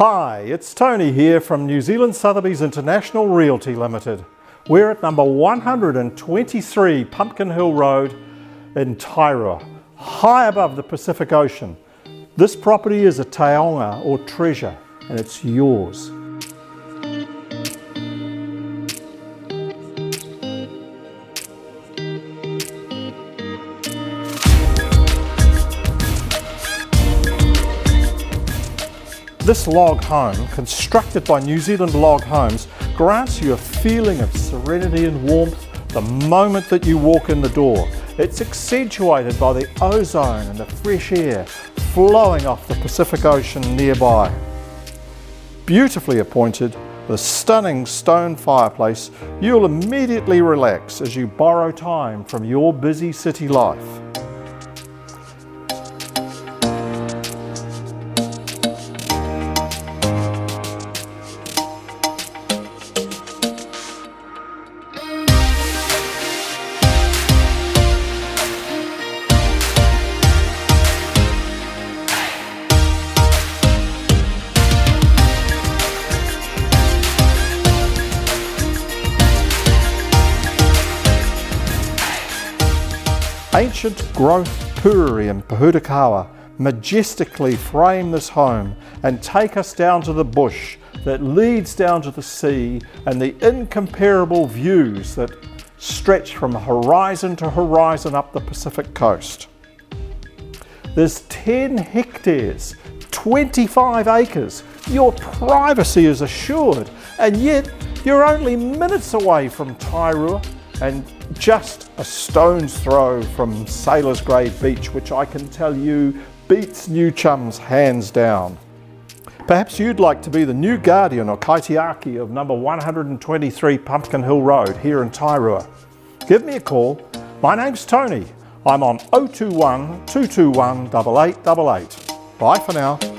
Hi, it's Tony here from New Zealand Sotheby's International Realty Limited. We're at number 123 Pumpkin Hill Road in Tairua, high above the Pacific Ocean. This property is a taonga or treasure, and it's yours. This log home, constructed by New Zealand Log Homes, grants you a feeling of serenity and warmth the moment that you walk in the door. It's accentuated by the ozone and the fresh air flowing off the Pacific Ocean nearby. Beautifully appointed, with a stunning stone fireplace, you'll immediately relax as you borrow time from your busy city life. Ancient growth puriri and pohutukawa majestically frame this home and take us down to the bush that leads down to the sea and the incomparable views that stretch from horizon to horizon up the Pacific coast. There's 10 hectares, 25 acres. Your privacy is assured, and yet you're only minutes away from Tairua and just a stone's throw from Sailor's Grave Beach, which I can tell you beats New Chum's hands down. Perhaps you'd like to be the new guardian or kaitiaki of number 123 Pumpkin Hill Road here in Tairua. Give me a call. My name's Tony. I'm on 021 221 8888. Bye for now.